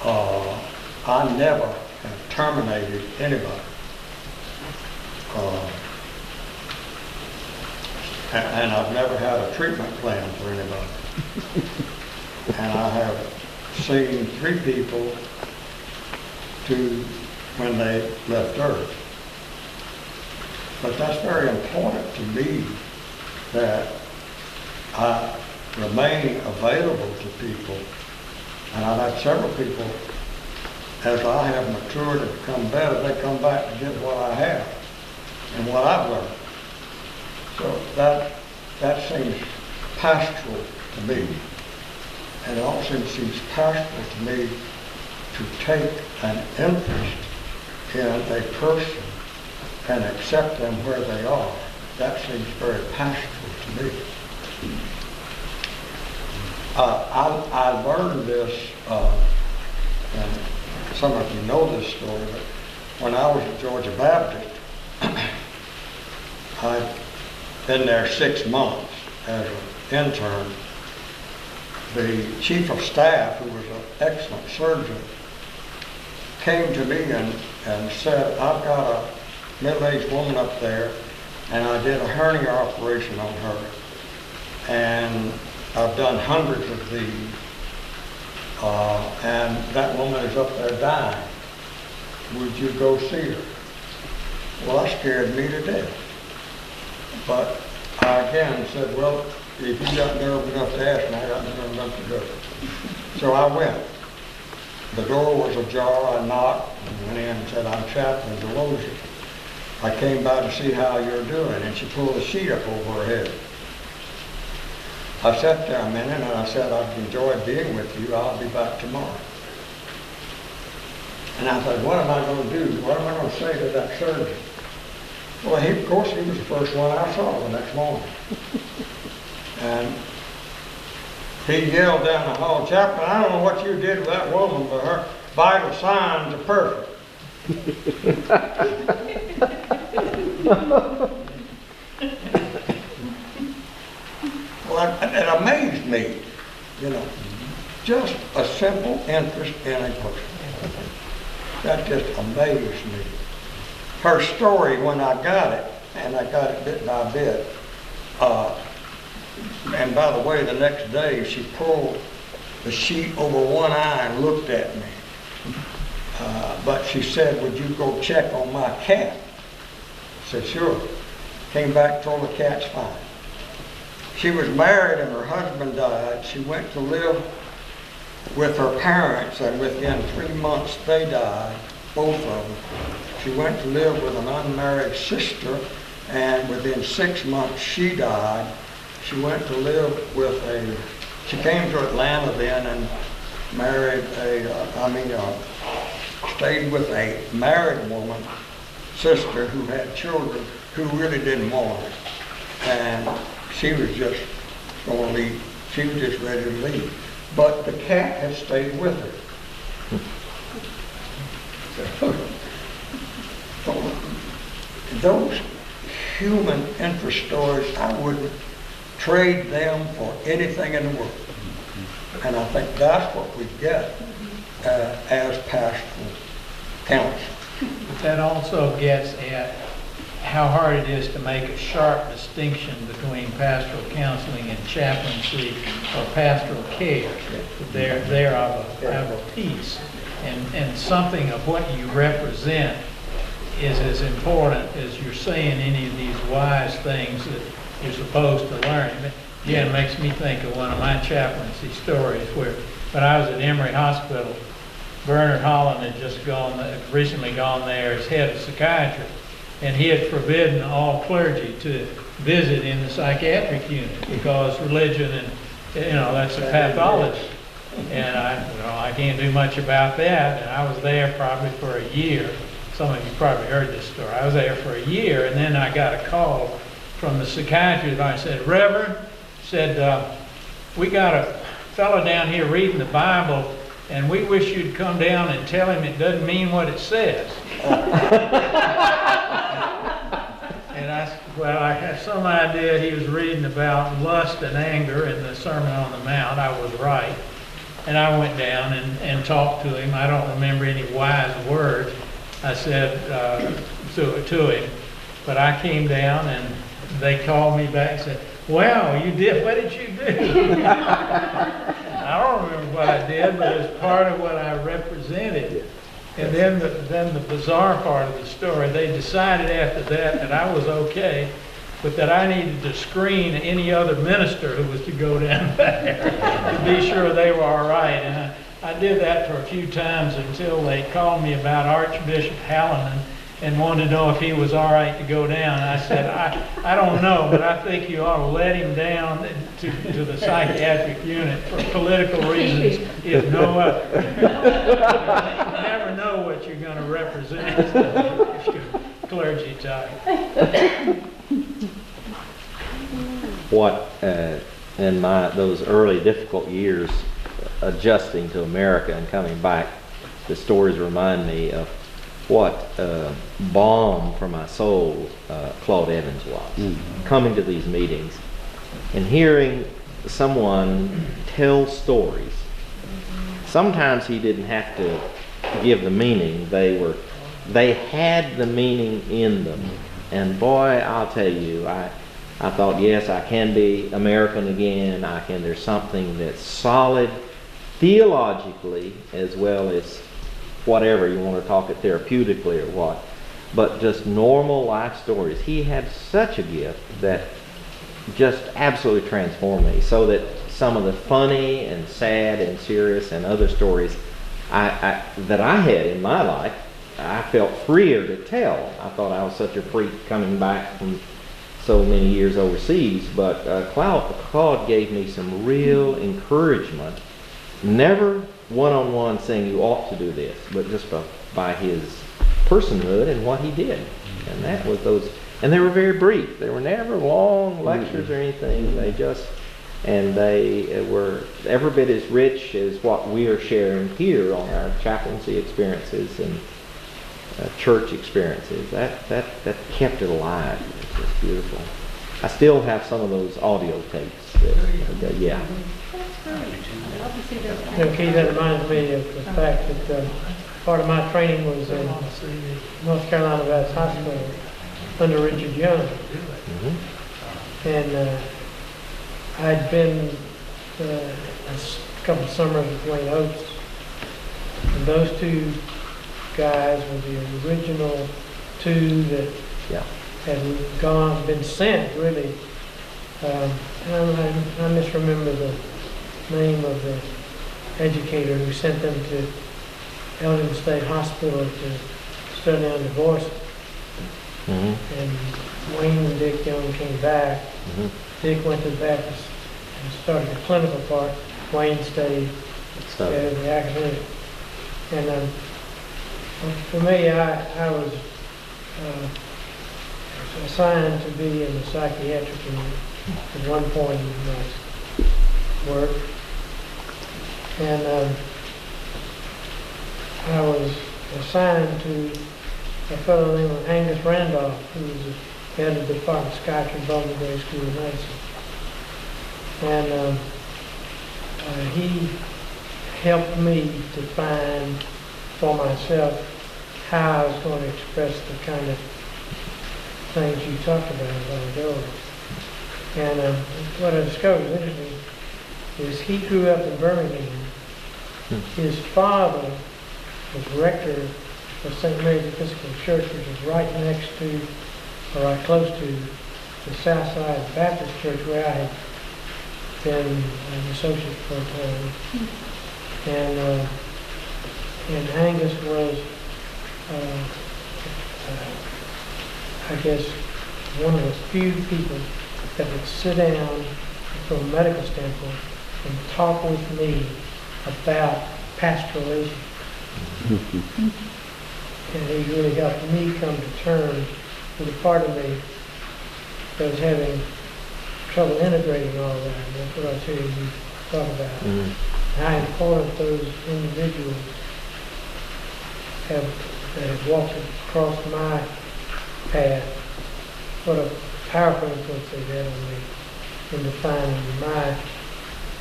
I never have terminated anybody. And I've never had a treatment plan for anybody. And I have seen 3 people to when they left Earth. But that's very important to me, that I remain available to people. And I've had several people, as I have matured and become better, they come back to get what I have and what I've learned. So that seems pastoral to me. And it also seems pastoral to me to take an interest in a person and accept them where they are. That seems very pastoral to me. I learned this, and some of you know this story, but when I was at Georgia Baptist, I'd been there 6 months as an intern. The chief of staff, who was an excellent surgeon, came to me and said, I've got a middle-aged woman up there, and I did a hernia operation on her, and I've done hundreds of these, and that woman is up there dying. Would you go see her? Well, that scared me to death. But I again said, well, if you got nerve enough to ask me, I got nerve enough to go. So I went. The door was ajar. I knocked and went in and said, I'm Chaplain Delosia. I came by to see how you're doing. And she pulled a sheet up over her head. I sat there a minute and I said, I've enjoyed being with you. I'll be back tomorrow. And I thought, what am I going to do? What am I going to say to that surgeon? Well, of course, he was the first one I saw the next morning. And he yelled down the hall, Chaplain, I don't know what you did with that woman, but her vital signs are perfect. Well, it amazed me, just a simple interest in a person. That just amazed me. Her story, when I got it, and I got it bit by bit, and by the way, the next day she pulled the sheet over one eye and looked at me. But she said, would you go check on my cat? I said, sure. Came back, told the cat's fine. She was married and her husband died. She went to live with her parents, and within 3 months they died, both of them. She went to live with an unmarried sister, and within 6 months she died. She went to live with she came to Atlanta then and married stayed with a married woman, sister who had children who really didn't want her. And she was just going to leave. She was just ready to leave. But the cat had stayed with her. So those human interest stories, I wouldn't trade them for anything in the world. And I think that's what we get as pastoral counsel. But that also gets at how hard it is to make a sharp distinction between pastoral counseling and chaplaincy or pastoral care. They're of a piece. And something of what you represent is as important as you're saying any of these wise things that you're supposed to learn. Again, it makes me think of one of my chaplaincy stories where when I was at Emory Hospital, Bernard Holland had recently gone there as head of psychiatry, and he had forbidden all clergy to visit in the psychiatric unit because religion and, that's a pathology. And I can't do much about that. And I was there probably for a year. Some of you probably heard this story. I was there for a year, and then I got a call from the psychiatrist. I said, Reverend, we got a fellow down here reading the Bible, and we wish you'd come down and tell him it doesn't mean what it says. And I had some idea he was reading about lust and anger in the Sermon on the Mount. I was right. And I went down and talked to him. I don't remember any wise words I said to him. But I came down and they called me back and said, wow, you did, what did you do? I don't remember what I did, but it's part of what I represented. And then the bizarre part of the story, they decided after that I was okay, but that I needed to screen any other minister who was to go down there to be sure they were all right. And I did that for a few times until they called me about Archbishop Hallinan and wanted to know if he was all right to go down. And I said, I don't know, but I think you ought to let him down to the psychiatric unit for political reasons, if no other. You never know what you're going to represent if you're clergy type. What in those early difficult years adjusting to America and coming back, the stories remind me of what balm for my soul Claude Evans was. Coming to these meetings and hearing someone tell stories. Sometimes he didn't have to give the meaning. They had the meaning in them. And boy, I'll tell you, I thought, yes, I can be American again. There's something that's solid theologically as well as whatever you want to talk it therapeutically or what, but just normal life stories. He had such a gift that just absolutely transformed me, so that some of the funny and sad and serious and other stories that I had in my life, I felt freer to tell. I thought I was such a freak coming back from so many years overseas, but Claude gave me some real encouragement. Never one-on-one saying you ought to do this, but just by his personhood and what he did. And that was and they were very brief. They were never long lectures or anything. They were every bit as rich as what we are sharing here on our chaplaincy experiences and church experiences. That kept it alive. It's just beautiful. I still have some of those audio tapes. Yeah. Keith, that reminds me of the fact that part of my training was in North Carolina Baptist Hospital under Richard Young. And I'd been a couple of summers with Wayne Oates. And those two guys were the original two that had been sent, really. I misremember the name of the educator who sent them to Elgin State Hospital to study on divorce. And Wayne and Dick Young came back. Dick went to the Baptist and started the clinical part. Wayne stayed at the academic. And for me, I was assigned to be in the psychiatric unit at one point in my work. And I was assigned to a fellow named Angus Randolph, who was the head of the Department of Psychiatry at Bowman Gray School of Medicine. And he helped me to find for myself how I was going to express the kind of things you talked about a while ago. And what I discovered was interesting is he grew up in Birmingham. His father was rector of St. Mary's Episcopal Church, which is right next to, or right close to, the Southside Baptist Church where I had been an associate for a time. And Angus was, I guess, one of the few people that would sit down from a medical standpoint and talk with me about pastoral issues. And he really helped me come to terms with a part of me that was having trouble integrating all that. And that's what I was hearing you talk about. How important those individuals that have walked across my path, what a powerful influence they've had on me in defining my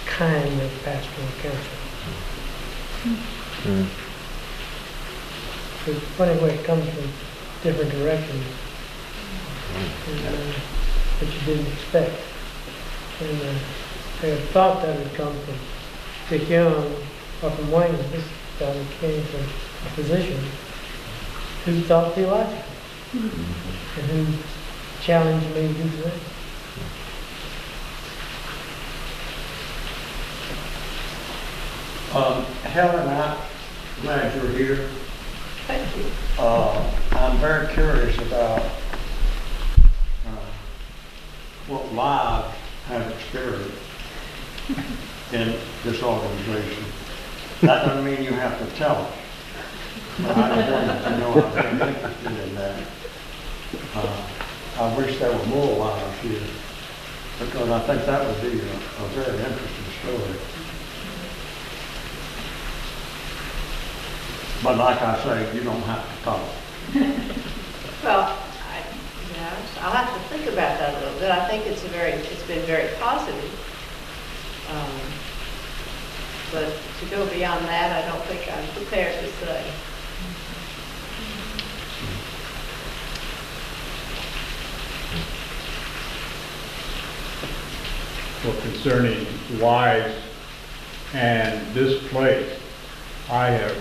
kind of pastoral counseling. It's funny where it comes from different directions that you didn't expect. And I had thought that had come from Dick Young or from Wayne. This time it came from a physician who thought theologically and who challenged me to do that. Helen, I'm glad you're here. Thank you. I'm very curious about what Live has experienced in this organization. That doesn't mean you have to tell us. But I just wanted to know I've been interested in that. I wish there were more Lives here because I think that would be a very interesting story. But like I say, you don't have to talk. Well, I'll have to think about that a little bit. I think it's been very positive. But to go beyond that, I don't think I'm prepared to say. Well, concerning wives and this place, I have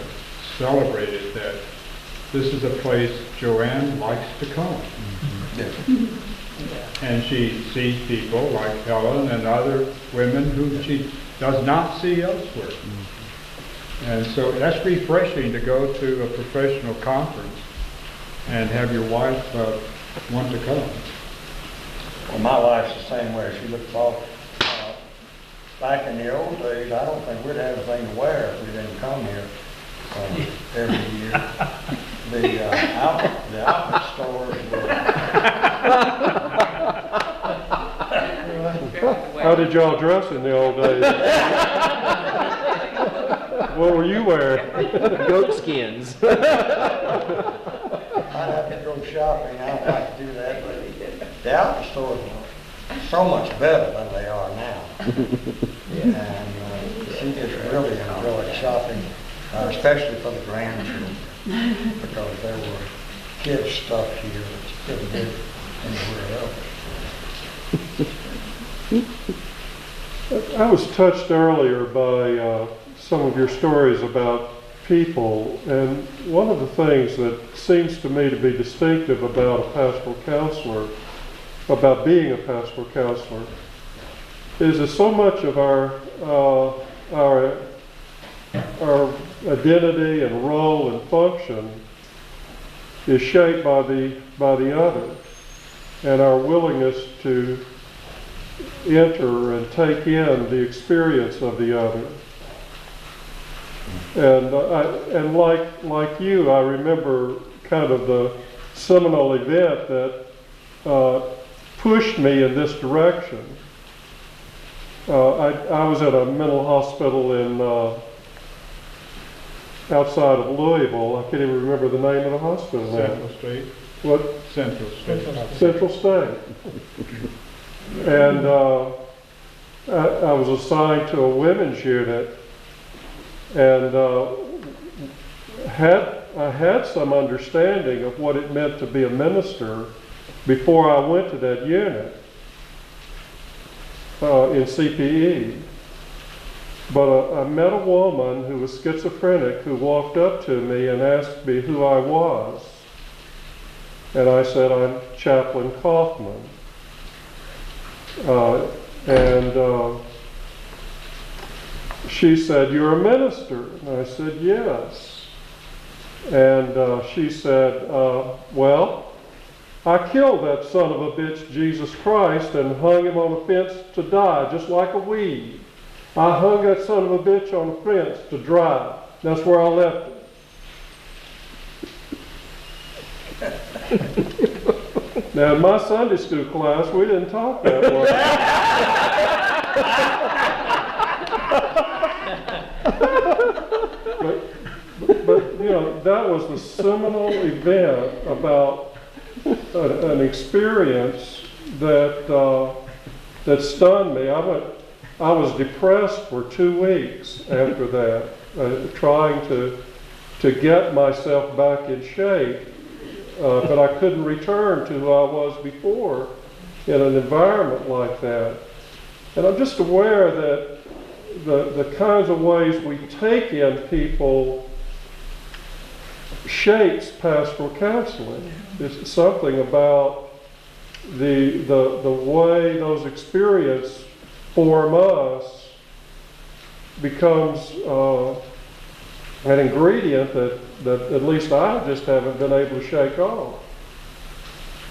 celebrated that this is a place Joanne likes to come. And she sees people like Helen and other women who she does not see elsewhere. And so that's refreshing to go to a professional conference and have your wife want to come. Well, my wife's the same way. She looks forward. Back in the old days, I don't think we'd have anything to wear if we didn't come here every year. The outlet stores were... How did y'all dress in the old days? What were you wearing? Goat skins. I'd have to go shopping. I don't like to do that, but the outlet stores are so much better than they are now. And she just really enjoyed shopping, especially for the grandchildren, because there were kids stuff here that couldn't get anywhere else. I was touched earlier by some of your stories about people, and one of the things that seems to me to be distinctive about a pastoral counselor, about being a pastoral counselor, is that so much of our our identity and role and function is shaped by the other, and our willingness to enter and take in the experience of the other. And like you, I remember kind of the seminal event that pushed me in this direction. I was at a mental hospital in outside of Louisville. I can't even remember the name of the hospital now. Central State. What? Central State. Central State. And I was assigned to a women's unit, and I had some understanding of what it meant to be a minister before I went to that unit in CPE. But I met a woman who was schizophrenic who walked up to me and asked me who I was. And I said, I'm Chaplain Kaufman. She said, you're a minister? And I said, yes. And she said, well, I killed that son of a bitch, Jesus Christ, and hung him on a fence to die, just like a weed. I hung that son of a bitch on a fence to dry. That's where I left it. Now, in my Sunday school class, we didn't talk that way. but you know, that was the seminal event about an experience that that stunned me. I was depressed for 2 weeks after that, trying to get myself back in shape, but I couldn't return to who I was before in an environment like that. And I'm just aware that the kinds of ways we take in people shapes pastoral counseling. It's something about the way those experiences form us becomes an ingredient that at least I just haven't been able to shake off.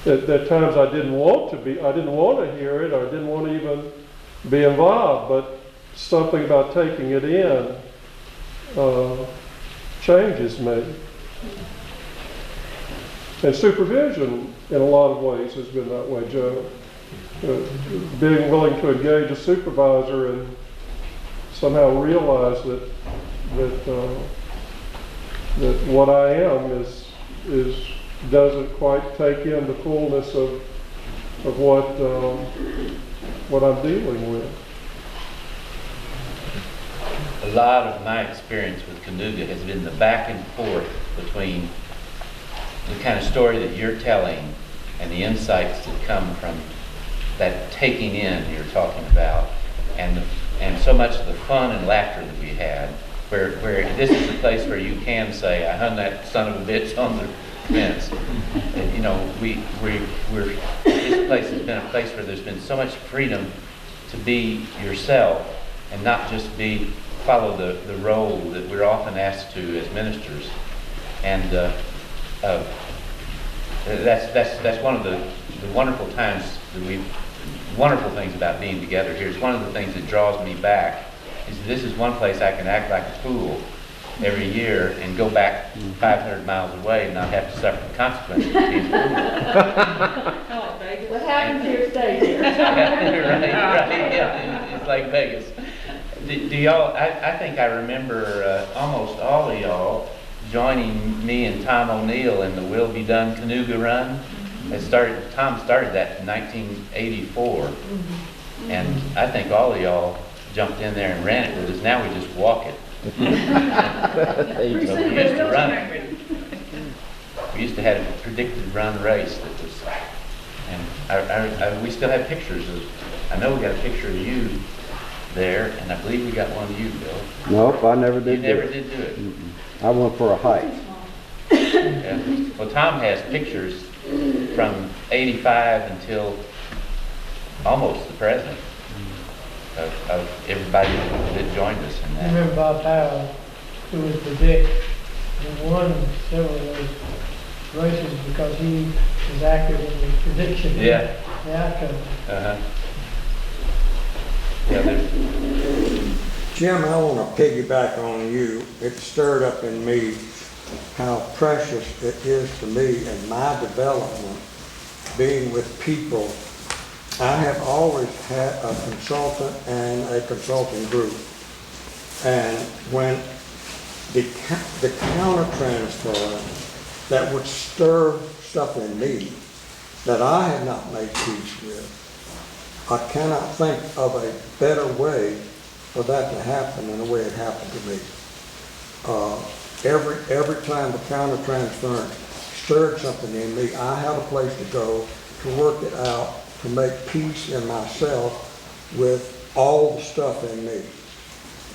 At times I didn't want to hear it, or I didn't want to even be involved, but something about taking it in changes me. And supervision, in a lot of ways, has been that way, Joe. Being willing to engage a supervisor and somehow realize that what I am is doesn't quite take in the fullness of what I'm dealing with. A lot of my experience with Canuga has been the back and forth between the kind of story that you're telling and the insights that come from that taking in you're talking about, and so much of the fun and laughter that we had, where this is a place where you can say, I hung that son of a bitch on the fence. And, you know, this place has been a place where there's been so much freedom to be yourself and not just follow the role that we're often asked to as ministers. And that's one of the wonderful times that wonderful things about being together here. It's one of the things that draws me back. This is one place I can act like a fool every year and go back 500 miles away and not have to suffer the consequences of being a fool. What happened to your stay here? right, yeah, it's like Vegas. Do y'all, I think I remember almost all of y'all joining me and Tom O'Neill in the Will Be Done Canuga Run. Tom started that in 1984, and I think all of y'all jumped in there and ran it with us. Now we just walk it. We used to run it. We used to have a predicted run race that was, and we still have pictures of, I know we got a picture of you there, and I believe we got one of you, Bill. Nope, I never did. You never did do it. I went for a hike. Yeah. Well, Tom has pictures from 85 until almost the present of everybody that joined us in that. Remember Bob Powell? who would predict and won several of those races because he was accurate in his prediction. Yeah. The outcome. Uh-huh. Yeah, there's, Jim, I want to piggyback on you. It stirred up in me how precious it is to me in my development, being with people. I have always had a consultant and a consulting group. And when the countertransfer that would stir stuff in me that I had not made peace with, I cannot think of a better way for that to happen than the way it happened to me. Every time the countertransference stirred something in me, I had a place to go to work it out, to make peace in myself with all the stuff in me.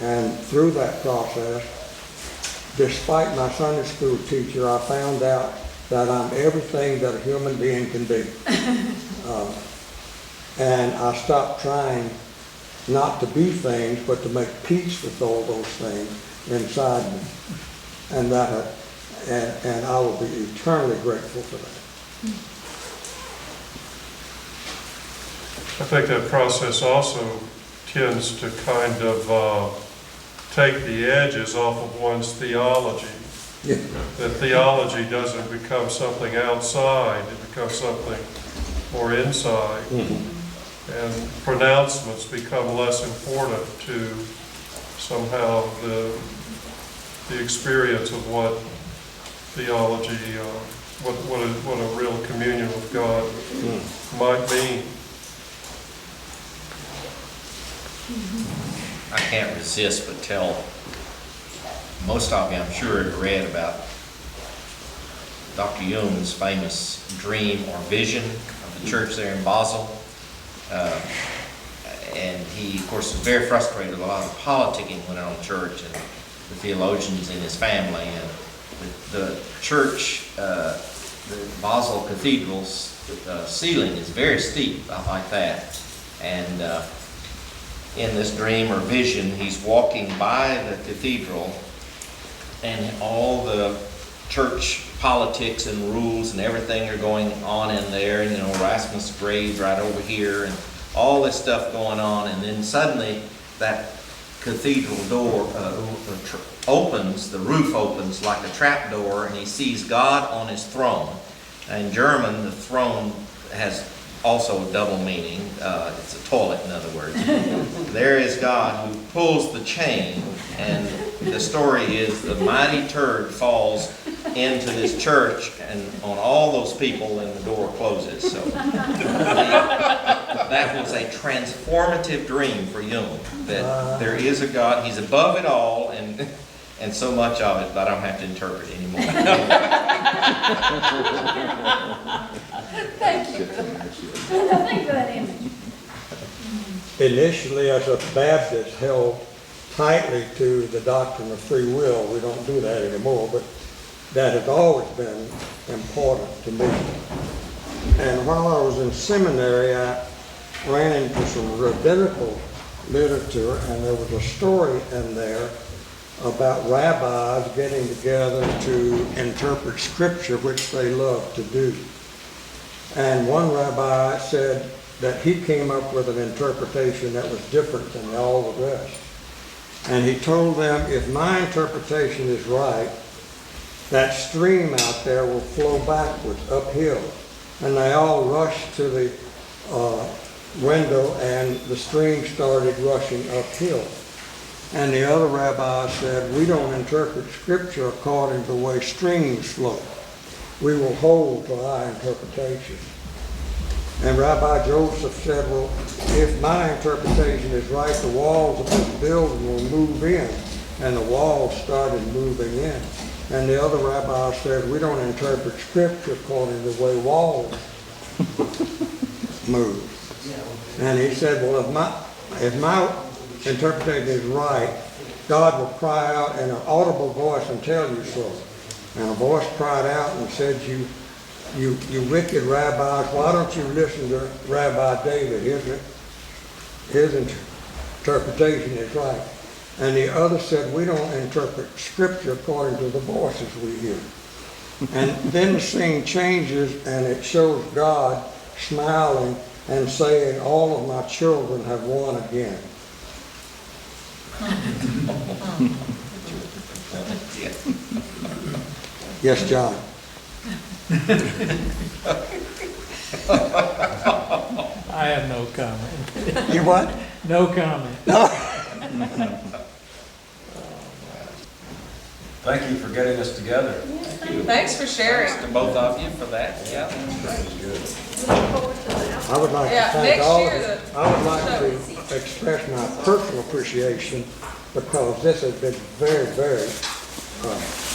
And through that process, despite my Sunday school teacher, I found out that I'm everything that a human being can be. And I stopped trying not to be things, but to make peace with all those things inside me. And I will be eternally grateful for that. I think that process also tends to kind of take the edges off of one's theology. Yeah. That theology doesn't become something outside, it becomes something more inside. Mm-hmm. And pronouncements become less important to somehow the experience of what theology, what a real communion with God might mean. I can't resist but tell most of you, I'm sure, have read about Dr. Jung's famous dream or vision of the church there in Basel. And he, of course, was very frustrated with a lot of politicking went on in church and the theologians in his family. And the church, the Basel Cathedral's ceiling is very steep, like that. And in this dream or vision, he's walking by the cathedral, and all the church politics and rules and everything are going on in there. You know, Rasmus grave right over here, and all this stuff going on. And then suddenly that cathedral door opens, the roof opens like a trap door, and he sees God on his throne. In German, the throne has also a double meaning. It's a toilet, in other words. There is God who pulls the chain, and the story is the mighty turd falls into this church and on all those people, and the door closes. So that was a transformative dream for Jung, that there is a God, he's above it all, and so much of it, but I don't have to interpret anymore. Thank you. Thank you for that image. Initially, as a Baptist, held tightly to the doctrine of free will. We don't do that anymore, but that has always been important to me. And while I was in seminary, I ran into some rabbinical literature, and there was a story in there about rabbis getting together to interpret scripture, which they love to do. And one rabbi said that he came up with an interpretation that was different than all the rest. And he told them, if my interpretation is right, that stream out there will flow backwards, uphill. And they all rushed to the window, and the stream started rushing uphill. And the other rabbi said, we don't interpret scripture according to the way streams flow. We will hold to our interpretation. And Rabbi Joseph said, well, if my interpretation is right, the walls of this building will move in. And the walls started moving in. And the other rabbi said, we don't interpret scripture according to the way walls move. And he said, well, if my interpretation is right, God will cry out in an audible voice and tell you so. And a voice cried out and said, you wicked rabbis, why don't you listen to Rabbi David? His interpretation is right. And the other said, we don't interpret scripture according to the voices we hear. And then the scene changes and it shows God smiling and saying, all of my children have won again. Yes, John. I have no comment. You what? No comment. Thank you for getting us together. Thanks for sharing. Thanks to both of you for that, yeah. I would like to Yeah, thank next all year of you. I would like to express my personal appreciation because this has been very, very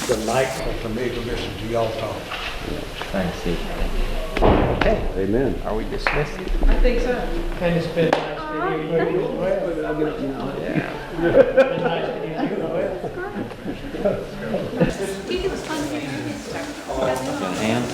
delightful to me to listen to y'all talk. Thanks, Steve. Okay, Amen. are we dismissed? I think so. And it's been nice to hear you as well. Yeah. It's been nice to hear you as well. It was fun to hear your story. And